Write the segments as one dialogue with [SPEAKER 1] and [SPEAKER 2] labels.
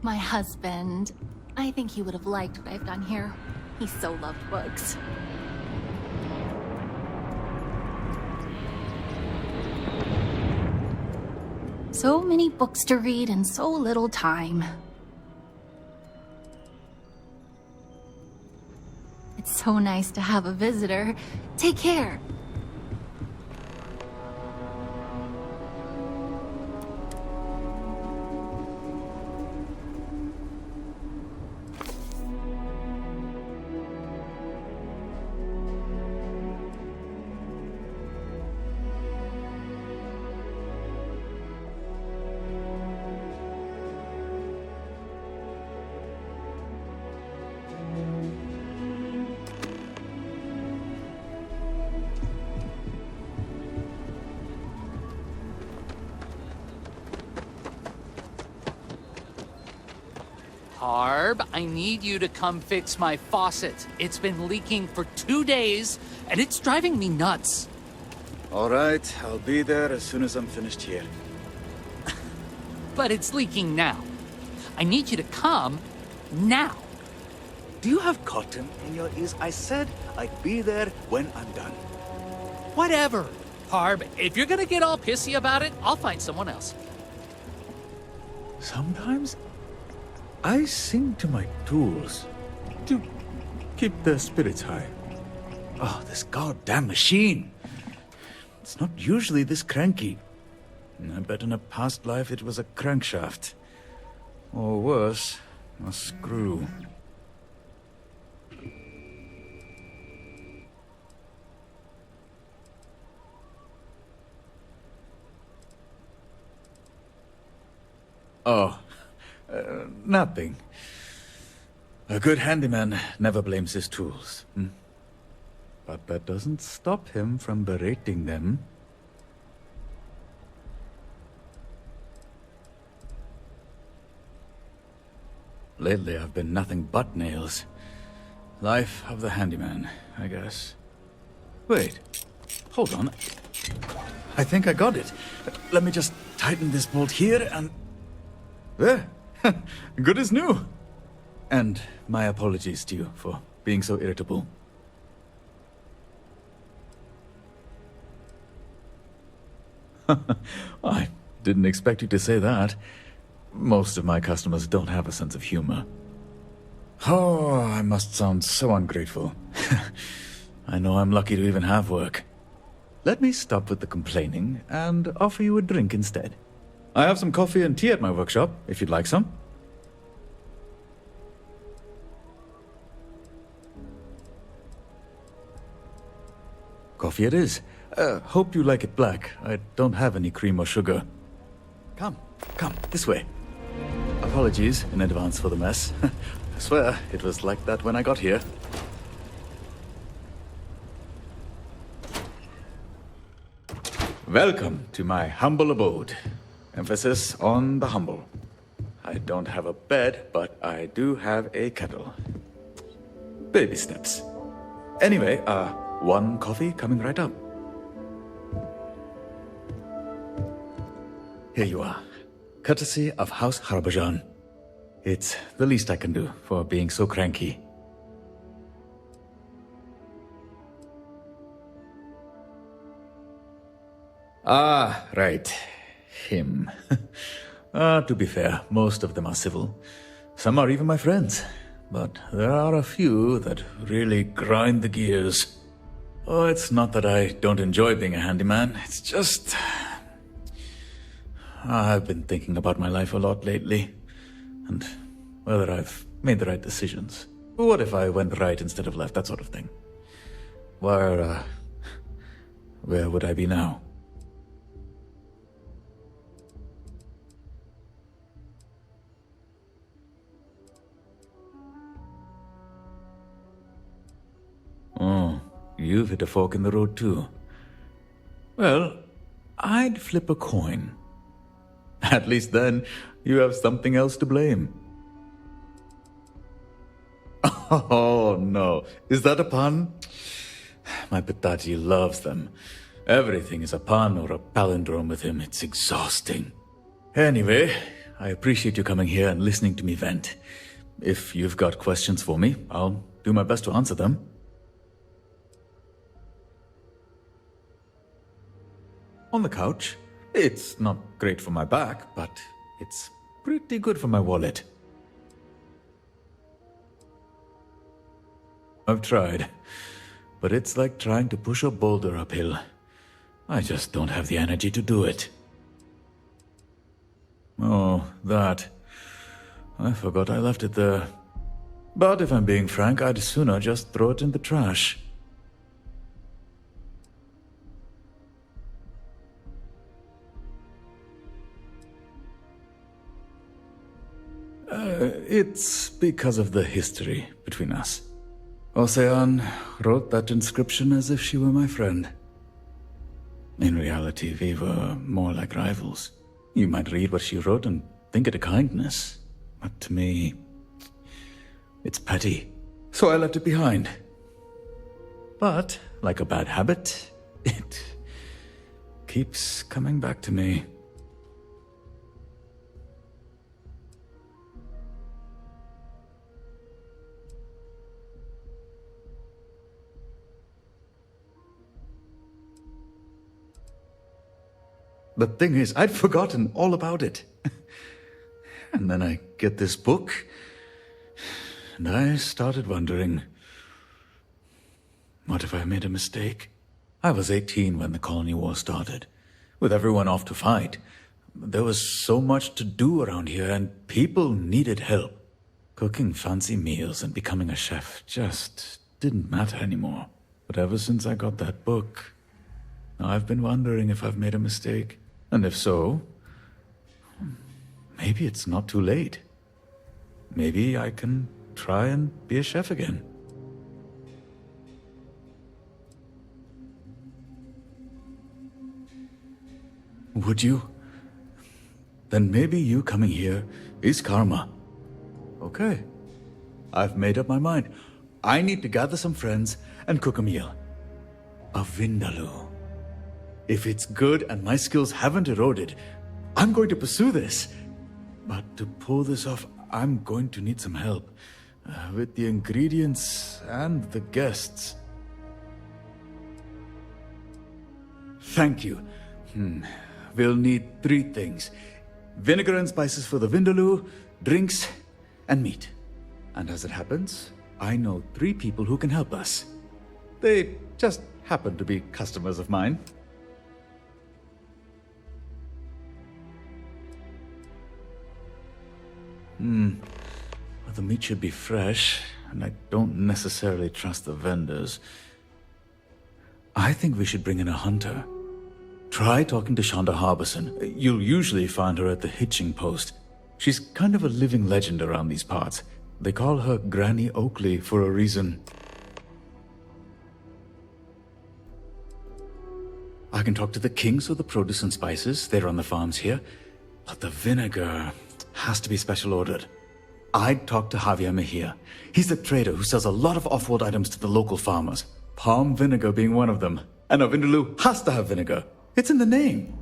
[SPEAKER 1] My husband. I think he would have liked what I've done here. He so loved books. So many books to read and so little time. It's so nice to have a visitor. Take care.
[SPEAKER 2] Harb, I need you to come fix my faucet. It's been leaking for 2 days, and it's driving me nuts.
[SPEAKER 3] All right, I'll be there as soon as I'm finished here.
[SPEAKER 2] But it's leaking now. I need you to come now.
[SPEAKER 3] Do you have cotton in your ears? I said I'd be there when I'm done.
[SPEAKER 2] Whatever. Harb, if you're gonna get all pissy about it, I'll find someone else.
[SPEAKER 3] Sometimes I sing to my tools to keep their spirits high. Oh, this goddamn machine. It's not usually this cranky. I bet in a past life it was a crankshaft. Or worse, a screw. Oh, nothing. A good handyman never blames his tools. But that doesn't stop him from berating them. Lately, I've been nothing but nails. Life of the handyman, I guess. Wait, hold on. I think I got it. Let me just tighten this bolt here and... There! Good as new! And my apologies to you for being so irritable. I didn't expect you to say that. Most of my customers don't have a sense of humor. Oh, I must sound so ungrateful. I know I'm lucky to even have work. Let me stop with the complaining and offer you a drink instead. I have some coffee and tea at my workshop, if you'd like some. Coffee it is. Hope you like it black. I don't have any cream or sugar. Come, this way. Apologies in advance for the mess. I swear, it was like that when I got here. Welcome to my humble abode. Emphasis on the humble. I don't have a bed, but I do have a kettle. Baby steps. Anyway, one coffee coming right up. Here you are. Courtesy of House Harbajan. It's the least I can do for being so cranky. Ah, right. Him. To be fair, most of them are civil. Some are even my friends. But there are a few that really grind the gears. Oh, it's not that I don't enjoy being a handyman. It's just... I've been thinking about my life a lot lately. And whether I've made the right decisions. What if I went right instead of left, that sort of thing. Where would I be now? Oh, you've hit a fork in the road too. Well, I'd flip a coin. At least then, you have something else to blame. Oh, no. Is that a pun? My Pitaji loves them. Everything is a pun or a palindrome with him. It's exhausting. Anyway, I appreciate you coming here and listening to me vent. If you've got questions for me, I'll do my best to answer them. On the couch. It's not great for my back, but it's pretty good for my wallet. I've tried, but it's like trying to push a boulder uphill. I just don't have the energy to do it. Oh, that. I forgot I left it there. But if I'm being frank, I'd sooner just throw it in the trash. It's because of the history between us. Ocean wrote that inscription as if she were my friend. In reality, we were more like rivals. You might read what she wrote and think it a kindness, but to me, it's petty. So I left it behind. But, like a bad habit, it keeps coming back to me. The thing is, I'd forgotten all about it. And then I get this book, and I started wondering, what if I made a mistake? I was 18 when the colony war started, with everyone off to fight. There was so much to do around here, and people needed help. Cooking fancy meals and becoming a chef just didn't matter anymore. But ever since I got that book, I've been wondering if I've made a mistake. And if so, maybe it's not too late. Maybe I can try and be a chef again. Would you? Then maybe you coming here is karma. Okay. I've made up my mind. I need to gather some friends and cook a meal. A vindaloo. If it's good and my skills haven't eroded, I'm going to pursue this. But to pull this off, I'm going to need some help. With the ingredients and the guests. Thank you. We'll need 3 things. Vinegar and spices for the vindaloo, drinks, and meat. And as it happens, I know 3 people who can help us. They just happen to be customers of mine. Well, the meat should be fresh, and I don't necessarily trust the vendors. I think we should bring in a hunter. Try talking to Shonda Harbison. You'll usually find her at the hitching post. She's kind of a living legend around these parts. They call her Granny Oakley for a reason. I can talk to the kings of the produce and spices. They run the farms here. But the vinegar has to be special ordered. I'd talk to Javier Mejia. He's the trader who sells a lot of off-world items to the local farmers. Palm vinegar being one of them. And a vindaloo has to have vinegar. It's in the name.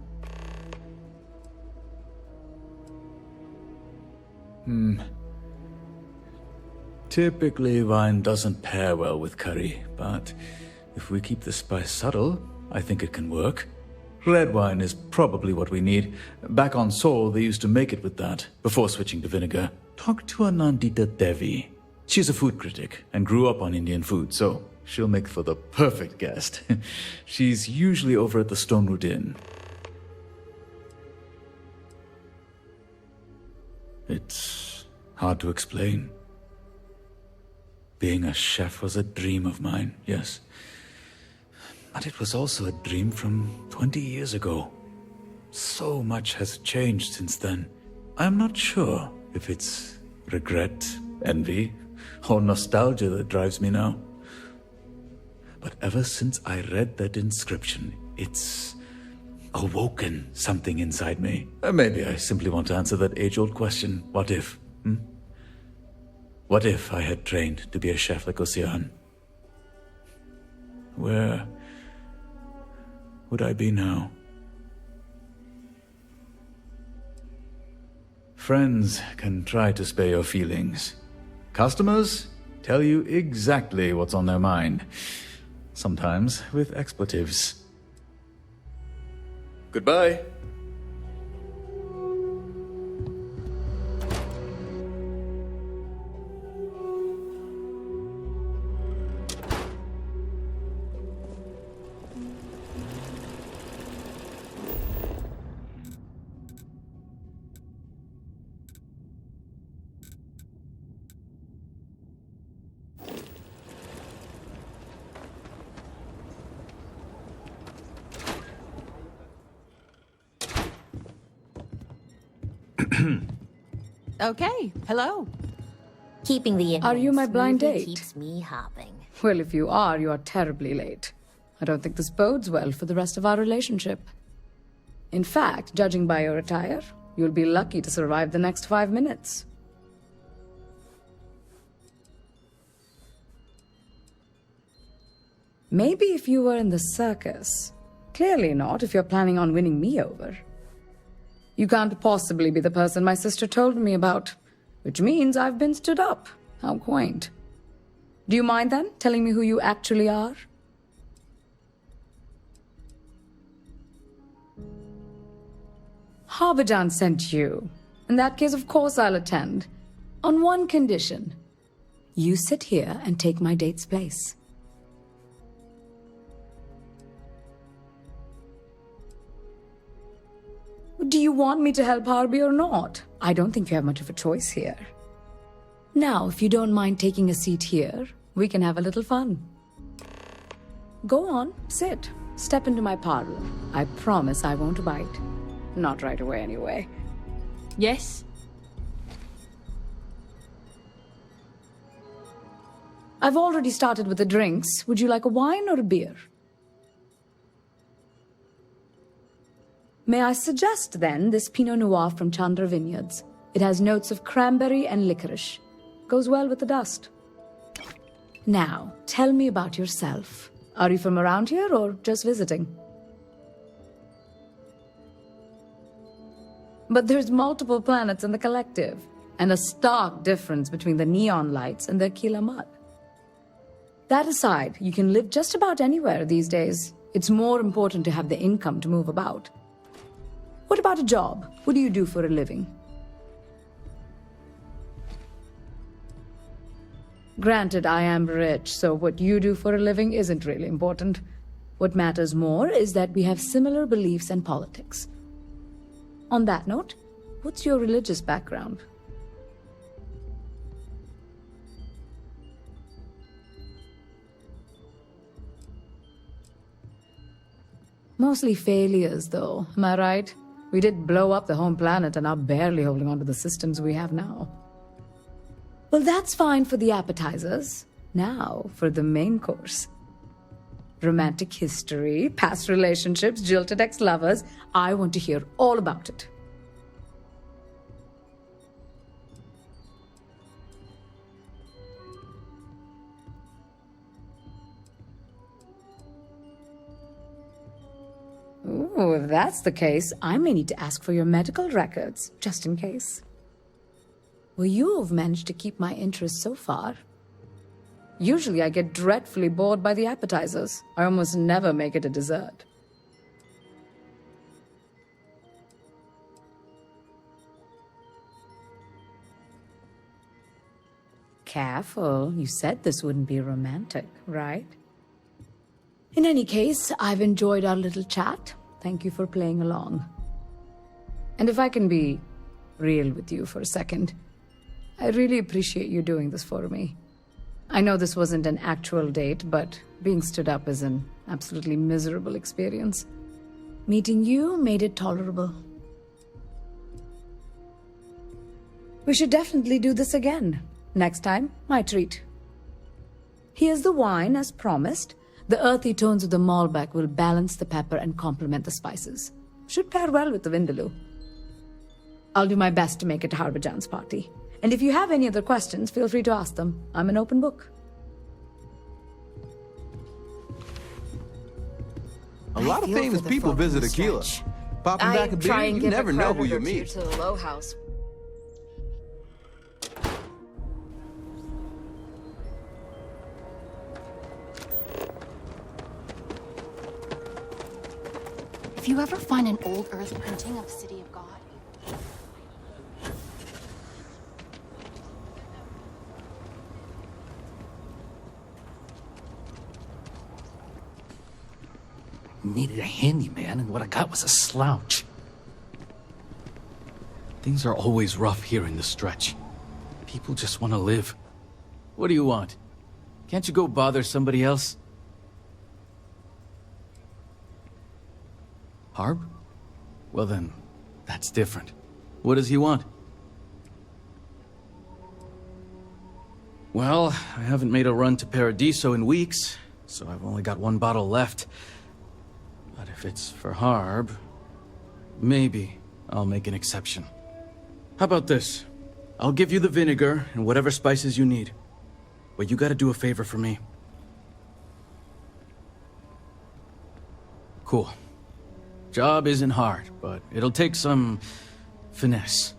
[SPEAKER 3] Typically, wine doesn't pair well with curry, but if we keep the spice subtle, I think it can work. Red wine is probably what we need. Back on Sol, they used to make it with that, before switching to vinegar. Talk to Anandita Devi. She's a food critic and grew up on Indian food, so she'll make for the perfect guest. She's usually over at the Stonewood Inn. It's hard to explain. Being a chef was a dream of mine, yes. But it was also a dream from 20 years ago. So much has changed since then. I'm not sure if it's regret, envy, or nostalgia that drives me now. But ever since I read that inscription, it's awoken something inside me. Maybe I simply want to answer that age-old question, what if? What if I had trained to be a chef like Ocean? Where would I be now? Friends can try to spare your feelings. Customers tell you exactly what's on their mind. Sometimes with expletives. Goodbye.
[SPEAKER 4] Okay, hello.
[SPEAKER 5] Keeping the
[SPEAKER 6] Are you my blind
[SPEAKER 5] smoothly
[SPEAKER 6] date?
[SPEAKER 5] keeps me hopping.
[SPEAKER 6] Well, if you are terribly late. I don't think this bodes well for the rest of our relationship. In fact, judging by your attire, you'll be lucky to survive the next 5 minutes. Maybe if you were in the circus. Clearly not if you're planning on winning me over. You can't possibly be the person my sister told me about, which means I've been stood up. How quaint. Do you mind then telling me who you actually are? Harbijan sent you. In that case, of course I'll attend. On one condition. You sit here and take my date's place. Do you want me to help Harby or not? I don't think you have much of a choice here. Now, if you don't mind taking a seat here, we can have a little fun. Go on, sit. Step into my parlor. I promise I won't bite. Not right away, anyway.
[SPEAKER 4] Yes?
[SPEAKER 6] I've already started with the drinks. Would you like a wine or a beer? May I suggest, then, this Pinot Noir from Chandra Vineyards. It has notes of cranberry and licorice. Goes well with the dust. Now, tell me about yourself. Are you from around here or just visiting? But there's multiple planets in the collective, and a stark difference between the neon lights and the Aquila mud. That aside, you can live just about anywhere these days. It's more important to have the income to move about. What about a job? What do you do for a living? Granted, I am rich, so what you do for a living isn't really important. What matters more is that we have similar beliefs and politics. On that note, what's your religious background? Mostly failures, though, am I right? We did blow up the home planet and are barely holding on to the systems we have now. Well, that's fine for the appetizers. Now, for the main course. Romantic history, past relationships, jilted ex-lovers. I want to hear all about it. Ooh, if that's the case, I may need to ask for your medical records, just in case. Well, you've managed to keep my interest so far. Usually I get dreadfully bored by the appetizers. I almost never make it a dessert. Careful, you said this wouldn't be romantic, right? In any case, I've enjoyed our little chat. Thank you for playing along. And if I can be real with you for a second, I really appreciate you doing this for me. I know this wasn't an actual date, but being stood up is an absolutely miserable experience. Meeting you made it tolerable. We should definitely do this again. Next time, my treat. Here's the wine, as promised. The earthy tones of the Malbec will balance the pepper and complement the spices. Should pair well with the Vindaloo. I'll do my best to make it to Harbijan's party. And if you have any other questions, feel free to ask them. I'm an open book.
[SPEAKER 7] A lot of famous people visit Aquila. Popping back a beer, you never know who you meet.
[SPEAKER 4] To the Low House.
[SPEAKER 1] If you ever find an old earth printing of City of God,
[SPEAKER 2] Needed a handyman, and what I got was a slouch.
[SPEAKER 3] Things are always rough here in the stretch. People just want to live. What do you want? Can't you go bother somebody else? Harb? Well then, that's different. What does he want? Well, I haven't made a run to Paradiso in weeks, so I've only got one bottle left. But if it's for Harb, maybe I'll make an exception. How about this? I'll give you the vinegar and whatever spices you need. But you gotta do a favor for me. Cool. Job isn't hard, but it'll take some finesse.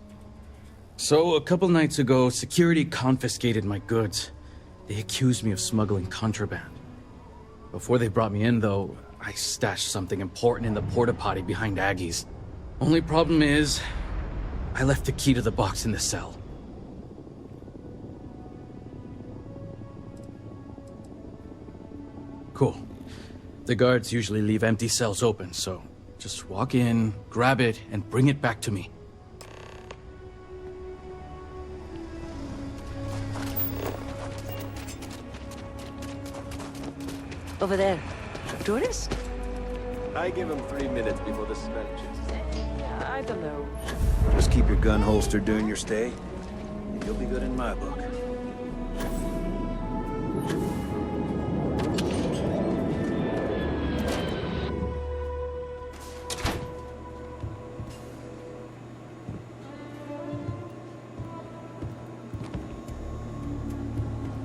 [SPEAKER 3] So, a couple nights ago, security confiscated my goods. They accused me of smuggling contraband. Before they brought me in, though, I stashed something important in the porta potty behind Aggie's. Only problem is, I left the key to the box in the cell. Cool. The guards usually leave empty cells open, so just walk in, grab it, and bring it back to me.
[SPEAKER 4] Over there. Tourist?
[SPEAKER 7] I give him 3 minutes before the smell changes.
[SPEAKER 4] I don't know.
[SPEAKER 8] Just keep your gun holstered during your stay, and you'll be good in my book.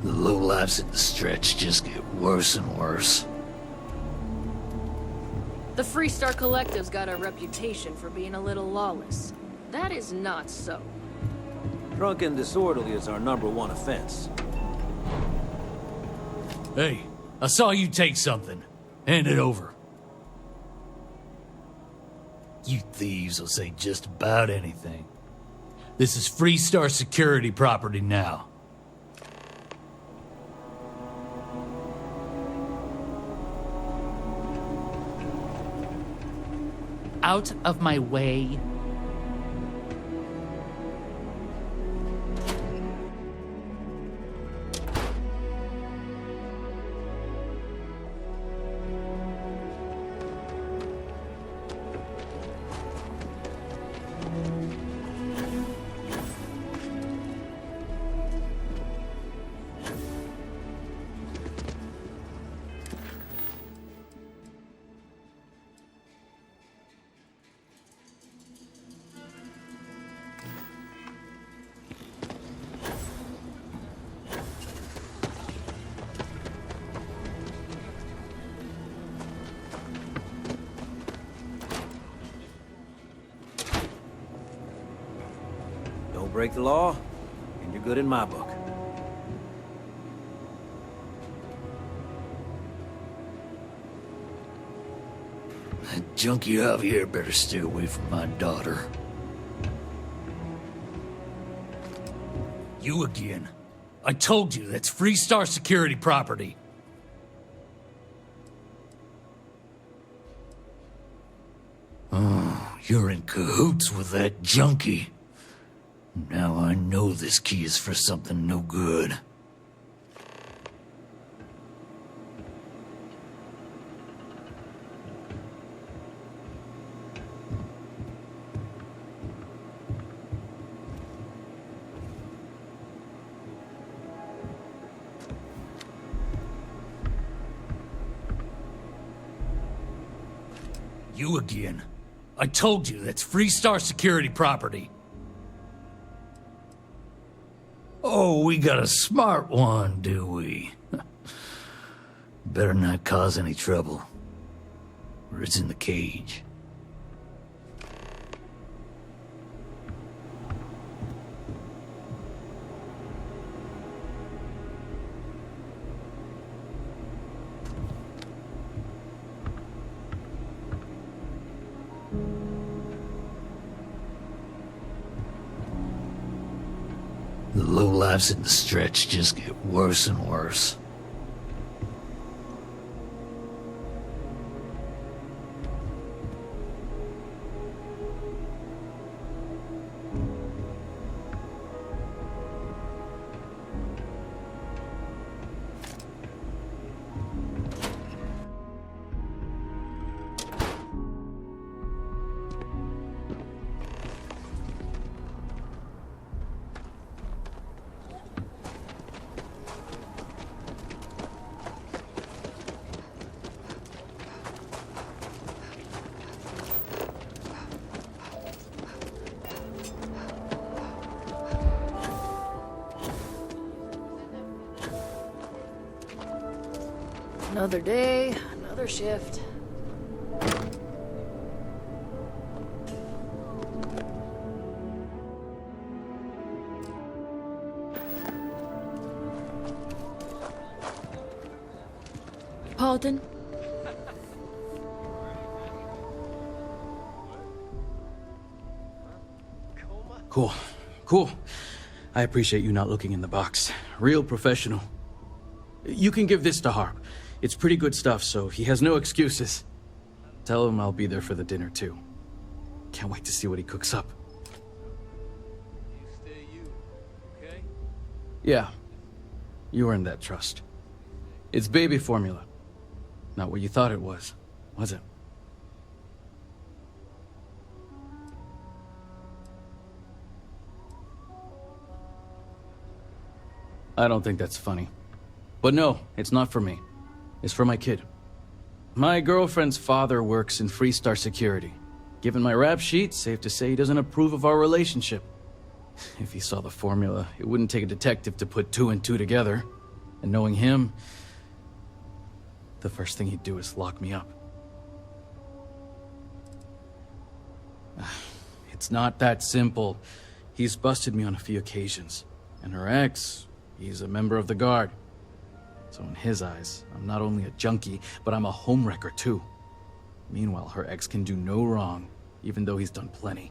[SPEAKER 9] The lowlifes at the stretch just get worse and worse.
[SPEAKER 10] The Freestar Collective's got a reputation for being a little lawless. That is not so.
[SPEAKER 8] Drunk and disorderly is our #1 offense.
[SPEAKER 9] Hey, I saw you take something. Hand it over. You thieves will say just about anything. This is Freestar security property now.
[SPEAKER 2] Out of my way.
[SPEAKER 8] Don't break the law, and you're good in my book.
[SPEAKER 9] That junkie Javier better stay away from my daughter. You again. I told you, that's Freestar security property. Oh, you're in cahoots with that junkie. Now I know this key is for something no good. You again. I told you, that's Freestar security property. Oh, we got a smart one, do we? Better not cause any trouble, or it's in the cage. lives in the stretch just get worse and worse.
[SPEAKER 10] Another day, another shift. Paulton?
[SPEAKER 11] Cool. I appreciate you not looking in the box. Real professional. You can give this to Harp. It's pretty good stuff, so he has no excuses. Tell him I'll be there for the dinner, too. Can't wait to see what he cooks up.
[SPEAKER 7] You stay you, okay?
[SPEAKER 11] Yeah. You earned that trust. It's baby formula. Not what you thought it was it? I don't think that's funny. But no, it's not for me. It's for my kid. My girlfriend's father works in Freestar Security. Given my rap sheet, safe to say he doesn't approve of our relationship. If he saw the formula, it wouldn't take a detective to put 2 and 2 together. And knowing him, the first thing he'd do is lock me up. It's not that simple. He's busted me on a few occasions. And her ex, he's a member of the guard. So in his eyes, I'm not only a junkie, but I'm a homewrecker too. Meanwhile, her ex can do no wrong, even though he's done plenty.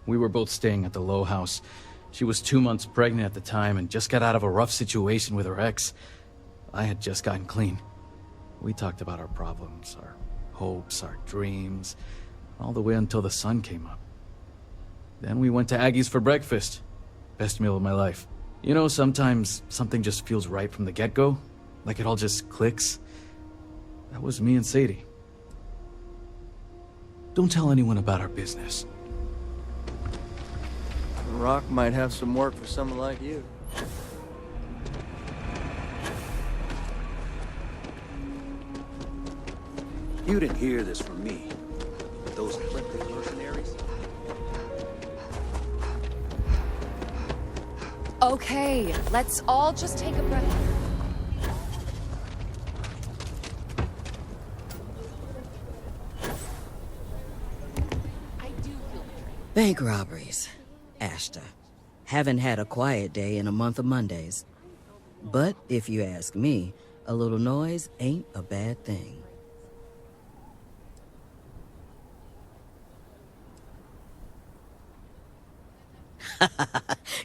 [SPEAKER 11] We were both staying at the Low House. She was 2 months pregnant at the time and just got out of a rough situation with her ex. I had just gotten clean. We talked about our problems, our hopes, our dreams, all the way until the sun came up. Then we went to Aggie's for breakfast. Best meal of my life. You know, sometimes something just feels right from the get-go, like it all just clicks. That was me and Sadie. Don't tell anyone about our business.
[SPEAKER 7] Rock might have some work for someone like you.
[SPEAKER 8] You didn't hear this from me. But those eclectic mercenaries...
[SPEAKER 12] Okay, let's all just take a breath.
[SPEAKER 4] Bank robberies. Ashta. Haven't had a quiet day in a month of Mondays. But if you ask me, a little noise ain't a bad thing.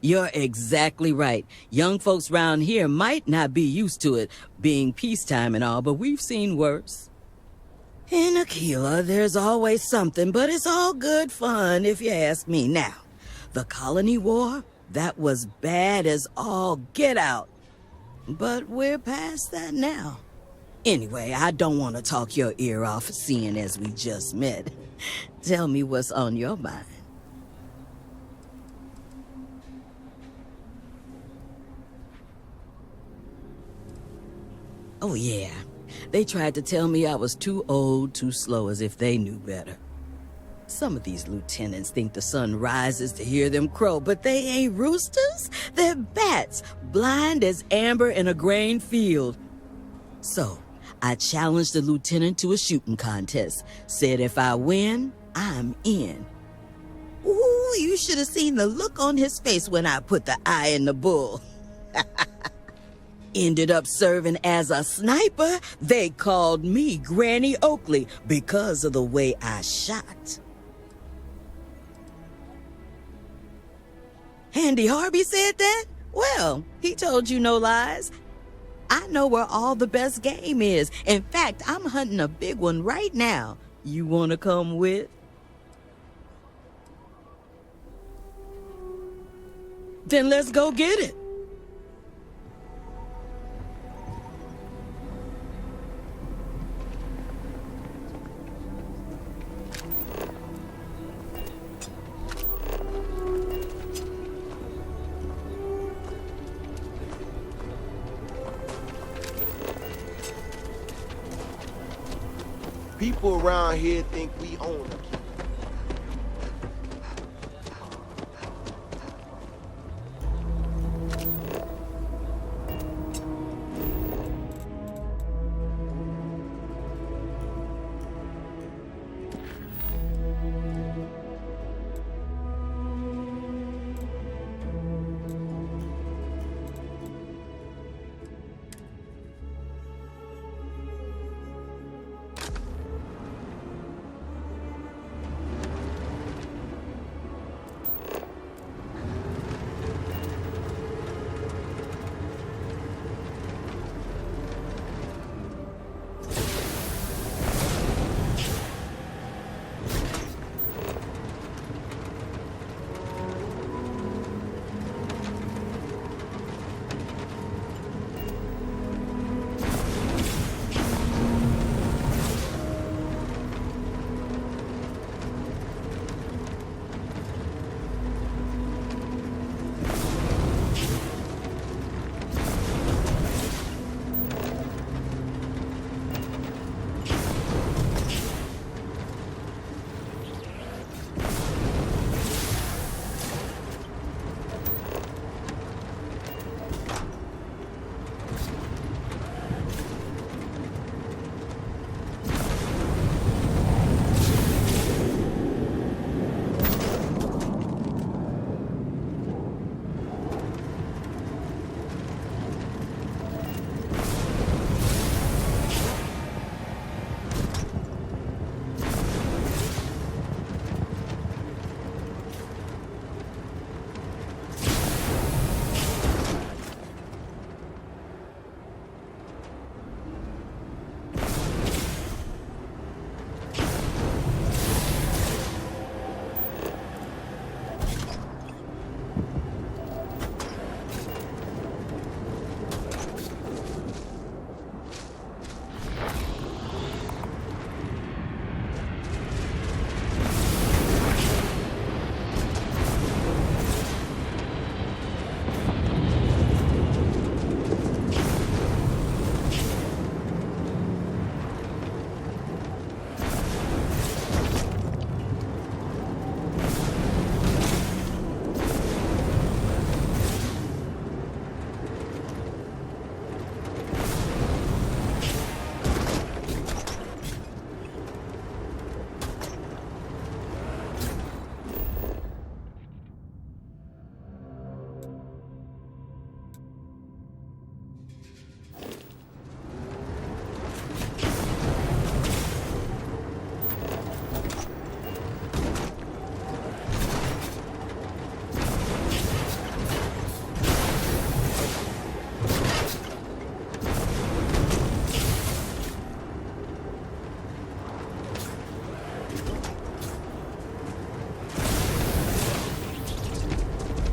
[SPEAKER 4] You're exactly right. Young folks round here might not be used to it, being peacetime and all, but we've seen worse. In Aquila, there's always something, but it's all good fun if you ask me. Now, the Colony War, that was bad as all get out. But we're past that now. Anyway, I don't want to talk your ear off, seeing as we just met. Tell me what's on your mind. Oh, yeah. They tried to tell me I was too old, too slow, as if they knew better. Some of these lieutenants think the sun rises to hear them crow, but they ain't roosters. They're bats, blind as amber in a grain field. So, I challenged the lieutenant to a shooting contest. Said if I win, I'm in. Ooh, you should have seen the look on his face when I put the eye in the bull. Ended up serving as a sniper. They called me Granny Oakley because of the way I shot. Andy Harvey said that? Well, he told you no lies. I know where all the best game is. In fact, I'm hunting a big one right now. You want to come with? Then let's go get it.
[SPEAKER 7] People around here think we own them.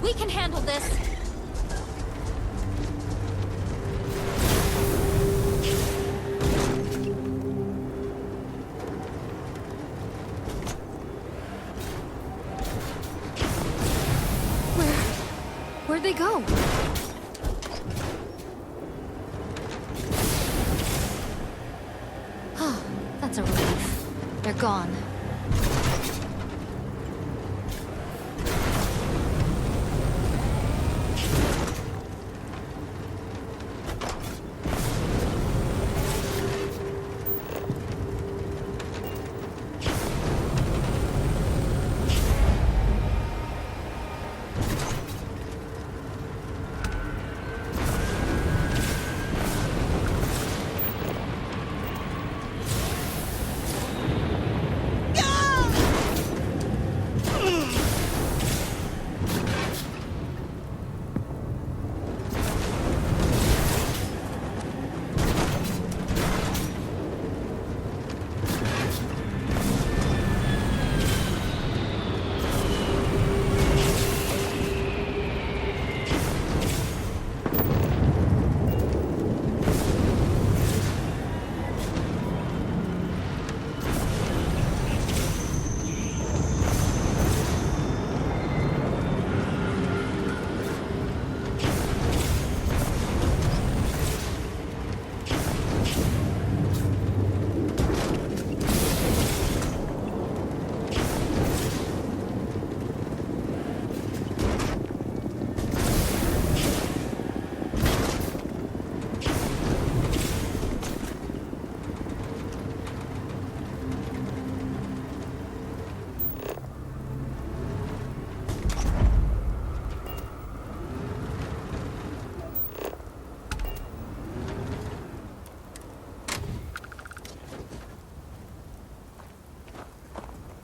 [SPEAKER 1] We can handle this.
[SPEAKER 10] Where'd they go?
[SPEAKER 1] Oh, that's a relief. They're gone.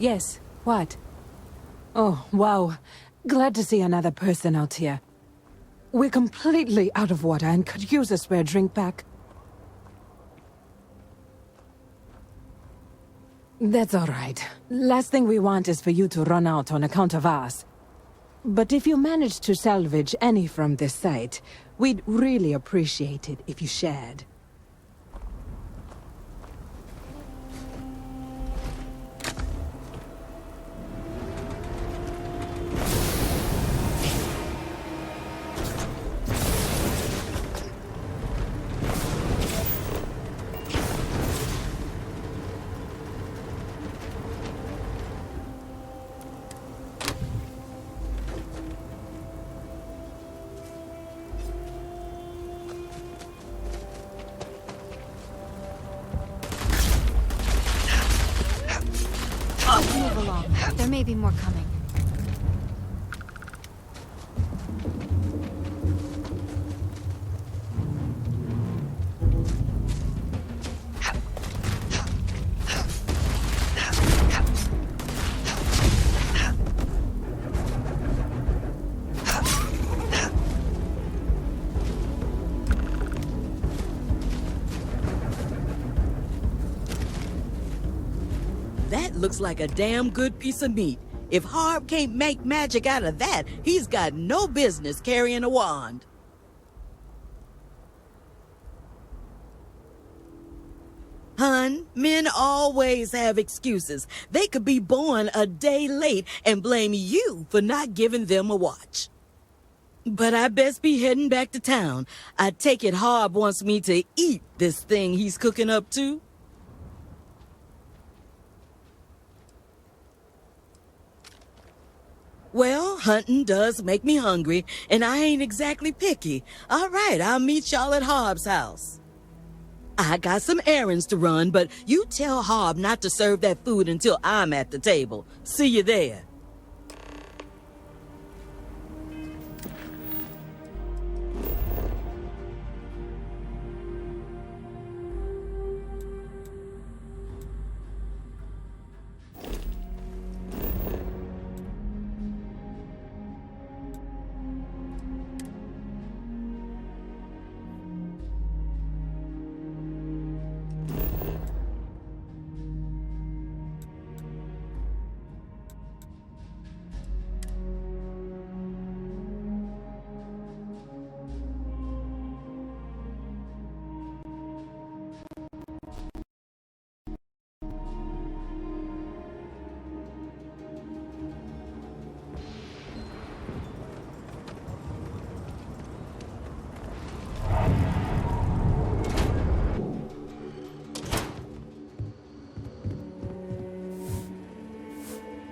[SPEAKER 13] Yes, what? Oh, wow. Glad to see another person out here. We're completely out of water and could use a spare drink pack. That's all right. Last thing we want is for you to run out on account of us. But if you manage to salvage any from this site, we'd really appreciate it if you shared.
[SPEAKER 1] Move along. There may be more coming.
[SPEAKER 4] That looks like a damn good piece of meat. If Harb can't make magic out of that, he's got no business carrying a wand. Hun, men always have excuses. They could be born a day late and blame you for not giving them a watch. But I best be heading back to town. I take it Harb wants me to eat this thing he's cooking up too. Well, hunting does make me hungry, and I ain't exactly picky. All right, I'll meet y'all at Harb's house. I got some errands to run, but you tell Harb not to serve that food until I'm at the table. See you there.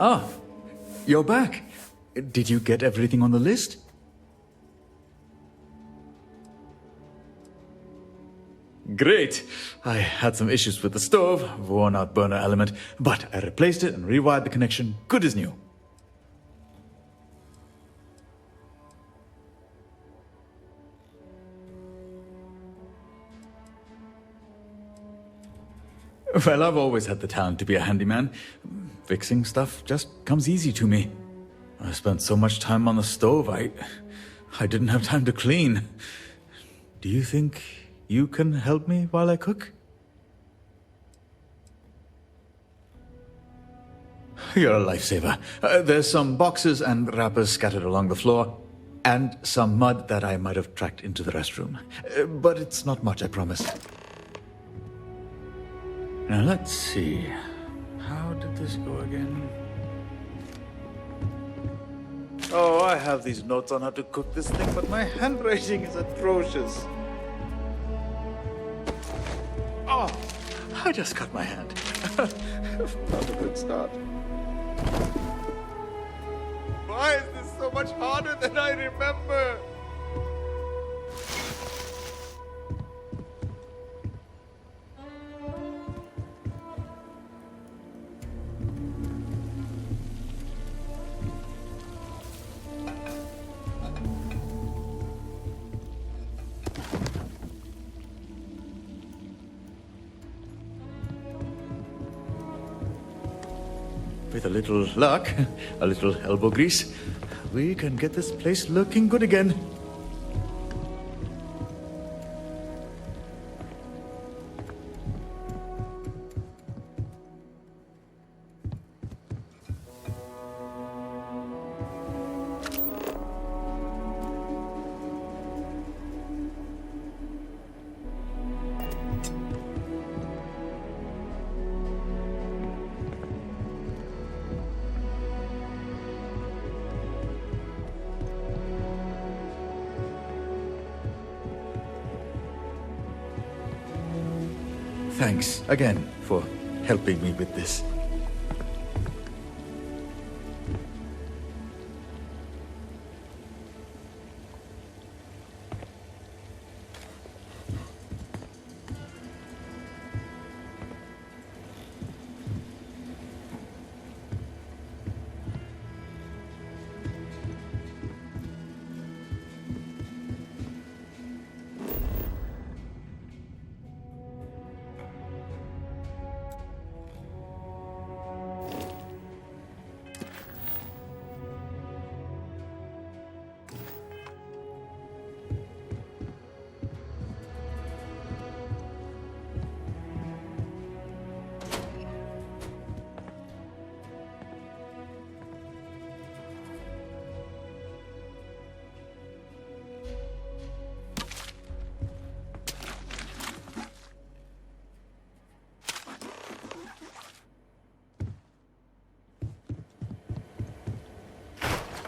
[SPEAKER 3] Ah, you're back. Did you get everything on the list? Great. I had some issues with the stove, worn out burner element, but I replaced it and rewired the connection, good as new. Well, I've always had the talent to be a handyman. Fixing stuff just comes easy to me. I spent so much time on the stove, I didn't have time to clean. Do you think you can help me while I cook? You're a lifesaver. There's some boxes and wrappers scattered along the floor, and some mud that I might have tracked into the restroom. But it's not much, I promise. Now let's see. How did this go again? Oh, I have these notes on how to cook this thing, but my handwriting is atrocious. Oh, I just cut my hand. Not a good start. Why is this so much harder than I remember? with a little luck, a little elbow grease, we can get this place looking good again. Thanks again for helping me with this.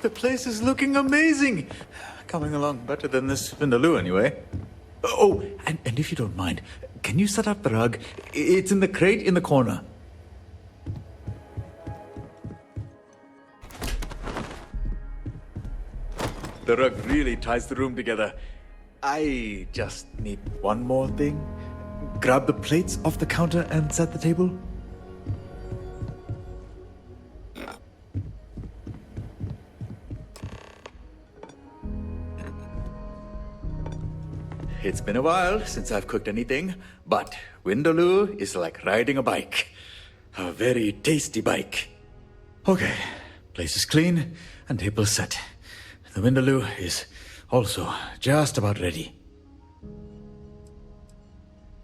[SPEAKER 3] The place is looking amazing. Coming along better than this Vindaloo, anyway. Oh, and if you don't mind, can you set up the rug? It's in the crate in the corner. The rug really ties the room together. I just need one more thing. Grab the plates off the counter and set the table. It's been a while since I've cooked anything, but Vindaloo is like riding a bike. A very tasty bike. Okay, place is clean and table set. The Vindaloo is also just about ready.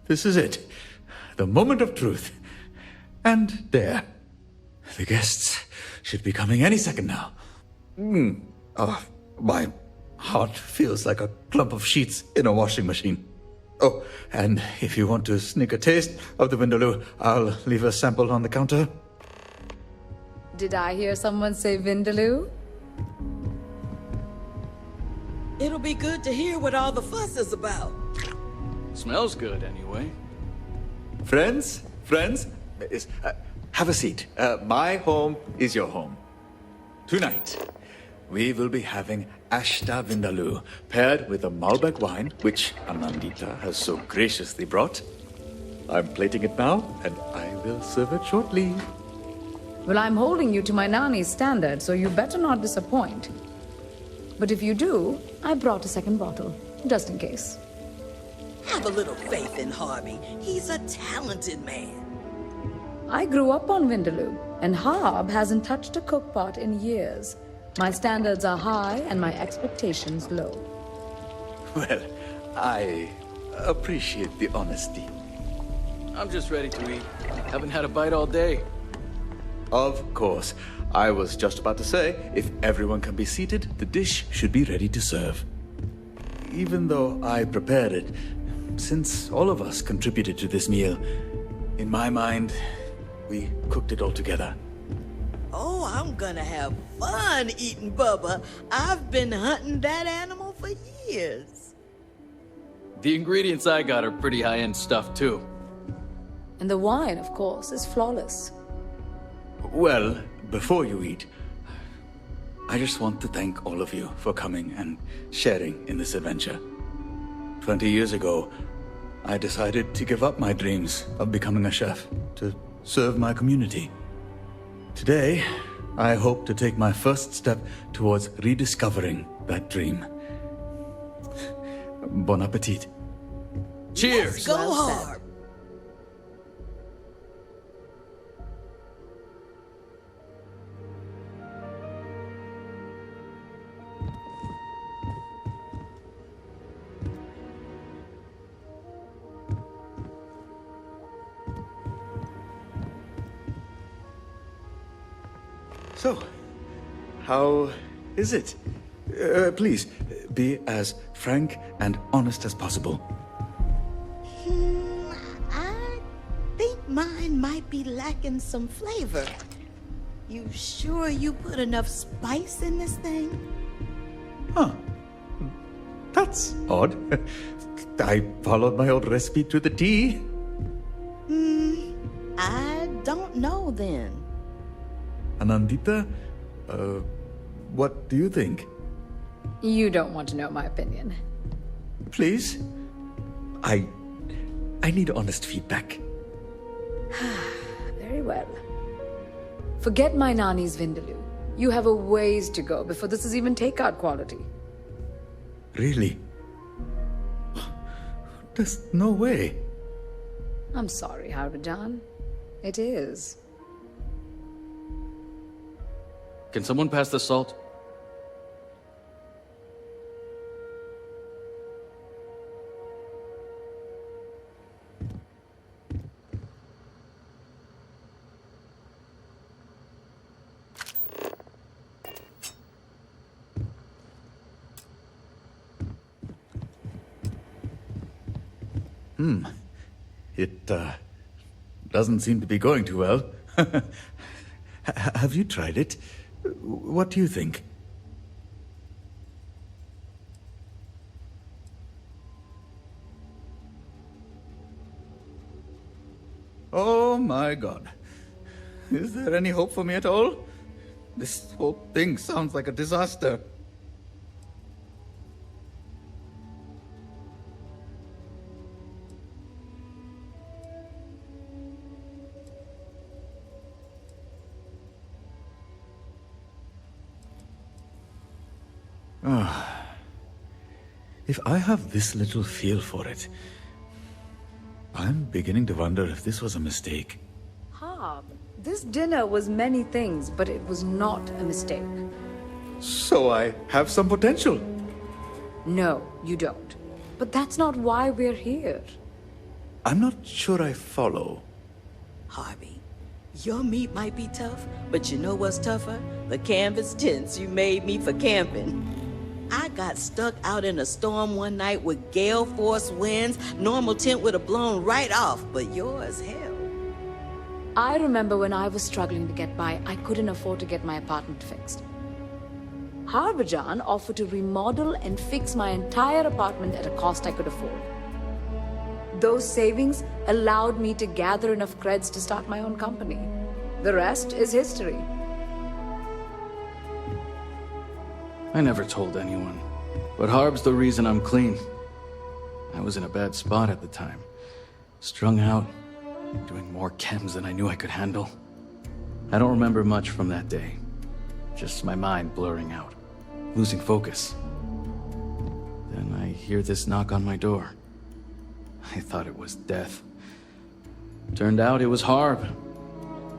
[SPEAKER 3] This is it. The moment of truth. And there. The guests should be coming any second now. My heart feels like a clump of sheets in a washing machine. Oh, and if you want to sneak a taste of the Vindaloo, I'll leave a sample on the counter.
[SPEAKER 6] Did I hear someone say Vindaloo?
[SPEAKER 4] It'll be good to hear what all the fuss is about.
[SPEAKER 11] Smells good, anyway.
[SPEAKER 3] Friends, have a seat. My home is your home. Tonight, we will be having Ashta Vindaloo, paired with a Malbec wine, which Anandita has so graciously brought. I'm plating it now, and I will serve it shortly.
[SPEAKER 6] Well, I'm holding you to my Nani's standard, so you better not disappoint. But if you do, I brought a second bottle, just in case.
[SPEAKER 4] Have a little faith in Harvey. He's a talented man.
[SPEAKER 6] I grew up on Vindaloo, and Harb hasn't touched a cookpot in years. My standards are high and my expectations low.
[SPEAKER 3] Well, I appreciate the honesty.
[SPEAKER 11] I'm just ready to eat. Haven't had a bite all day.
[SPEAKER 3] Of course. I was just about to say, if everyone can be seated, the dish should be ready to serve. Even though I prepared it, since all of us contributed to this meal, in my mind, we cooked it all together.
[SPEAKER 4] Oh, I'm gonna have fun eating Bubba. I've been hunting that animal for years.
[SPEAKER 11] The ingredients I got are pretty high-end stuff, too.
[SPEAKER 6] And the wine, of course, is flawless.
[SPEAKER 3] Well, before you eat, I just want to thank all of you for coming and sharing in this adventure. 20 years ago, I decided to give up my dreams of becoming a chef to serve my community. Today, I hope to take my first step towards rediscovering that dream. Bon appetit.
[SPEAKER 11] Cheers!
[SPEAKER 4] Go hard!
[SPEAKER 3] So, how is it? Please, be as frank and honest as possible.
[SPEAKER 4] I think mine might be lacking some flavor. You sure you put enough spice in this thing?
[SPEAKER 3] Huh. That's odd. I followed my old recipe to the T.
[SPEAKER 4] I don't know then.
[SPEAKER 3] Anandita, what do you think?
[SPEAKER 6] You don't want to know my opinion.
[SPEAKER 3] Please? I need honest feedback.
[SPEAKER 6] Very well. Forget my Nani's Vindaloo. You have a ways to go before this is even takeout quality.
[SPEAKER 3] Really? There's no way.
[SPEAKER 6] I'm sorry, Harbajan. It is.
[SPEAKER 11] Can someone pass the salt?
[SPEAKER 3] It doesn't seem to be going too well. Have you tried it? What do you think? Oh my God. Is there any hope for me at all? This whole thing sounds like a disaster. If I have this little feel for it, I'm beginning to wonder if this was a mistake.
[SPEAKER 6] Harb, this dinner was many things, but it was not a mistake.
[SPEAKER 3] So I have some potential.
[SPEAKER 6] No, you don't. But that's not why we're here.
[SPEAKER 3] I'm not sure I follow.
[SPEAKER 4] Harvey, your meat might be tough, but you know what's tougher? The canvas tents you made me for camping. I got stuck out in a storm one night with gale force winds. Normal tent would have blown right off, but yours held.
[SPEAKER 6] I remember when I was struggling to get by, I couldn't afford to get my apartment fixed. Harbajan offered to remodel and fix my entire apartment at a cost I could afford. Those savings allowed me to gather enough creds to start my own company. The rest is history.
[SPEAKER 11] I never told anyone, but Harb's the reason I'm clean. I was in a bad spot at the time. Strung out, doing more chems than I knew I could handle. I don't remember much from that day. Just my mind blurring out, losing focus. Then I hear this knock on my door. I thought it was death. Turned out it was Harb,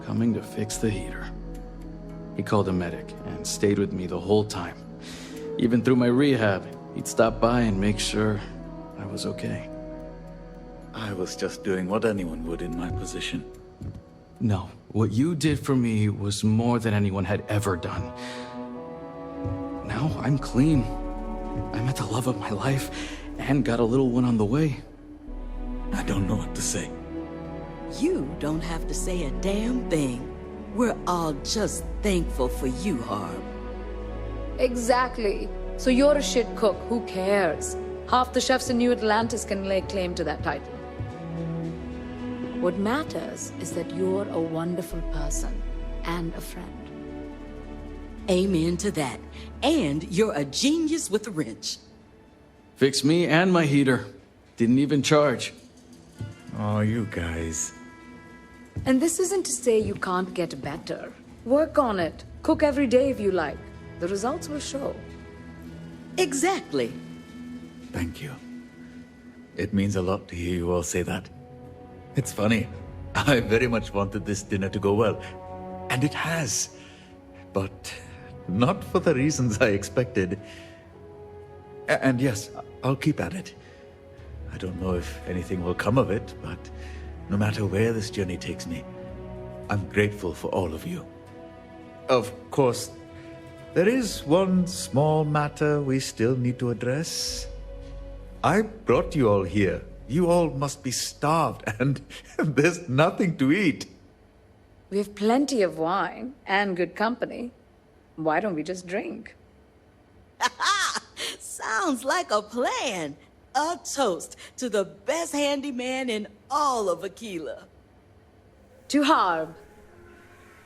[SPEAKER 11] coming to fix the heater. He called a medic and stayed with me the whole time. Even through my rehab, he'd stop by and make sure I was okay.
[SPEAKER 3] I was just doing what anyone would in my position.
[SPEAKER 11] No, what you did for me was more than anyone had ever done. Now I'm clean. I met the love of my life and got a little one on the way.
[SPEAKER 3] I don't know what to say.
[SPEAKER 4] You don't have to say a damn thing. We're all just thankful for you, Harb.
[SPEAKER 6] Exactly. So you're a shit cook. Who cares? Half the chefs in New Atlantis can lay claim to that title. What matters is that you're a wonderful person and a friend.
[SPEAKER 4] Amen to that. And you're a genius with a wrench.
[SPEAKER 11] Fixed me and my heater. Didn't even charge.
[SPEAKER 3] Oh, you guys.
[SPEAKER 6] And this isn't to say you can't get better. Work on it. Cook every day if you like. The results will show.
[SPEAKER 4] Exactly.
[SPEAKER 3] Thank you. It means a lot to hear you all say that. It's funny. I very much wanted this dinner to go well. And it has. But not for the reasons I expected. And yes, I'll keep at it. I don't know if anything will come of it, but no matter where this journey takes me, I'm grateful for all of you. Of course, there is one small matter we still need to address. I brought you all here. You all must be starved, and there's nothing to eat.
[SPEAKER 6] We have plenty of wine and good company. Why don't we just drink?
[SPEAKER 4] Sounds like a plan. A toast to the best handyman in all of Aquila.
[SPEAKER 6] To Harb.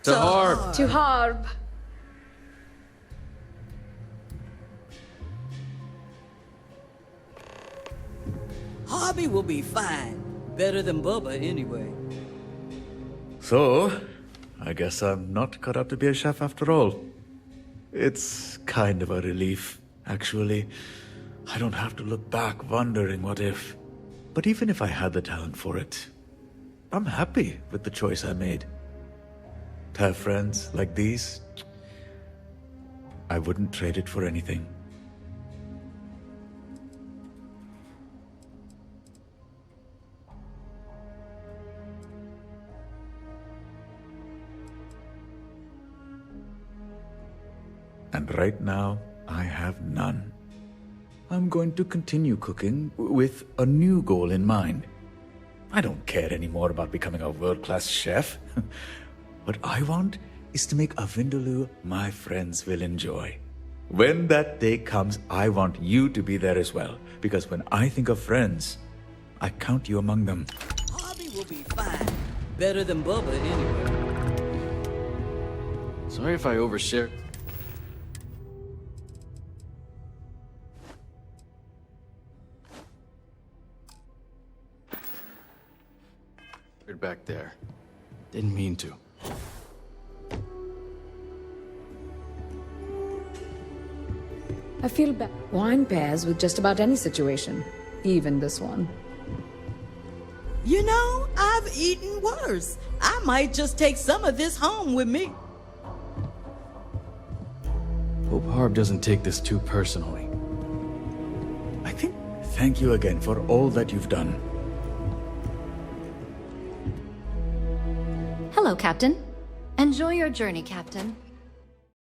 [SPEAKER 11] To Harb.
[SPEAKER 6] To Harb.
[SPEAKER 4] Harvey will be fine. Better than Bubba, anyway.
[SPEAKER 3] So, I guess I'm not cut out to be a chef after all. It's kind of a relief, actually. I don't have to look back wondering what if. But even if I had the talent for it, I'm happy with the choice I made. To have friends like these, I wouldn't trade it for anything. And right now, I have none. I'm going to continue cooking with a new goal in mind. I don't care anymore about becoming a world-class chef. What I want is to make a vindaloo my friends will enjoy. When that day comes, I want you to be there as well. Because when I think of friends, I count you among them.
[SPEAKER 4] Harvey will be fine. Better than Bubba, anyway.
[SPEAKER 11] Sorry if I overshare. Back there. Didn't mean to.
[SPEAKER 6] I feel bad. Wine pairs with just about any situation, even this one.
[SPEAKER 4] You know, I've eaten worse. I might just take some of this home with me.
[SPEAKER 11] Hope Harb doesn't take this too personally.
[SPEAKER 3] I think thank you again for all that you've done.
[SPEAKER 1] Hello, Captain. Enjoy your journey, Captain.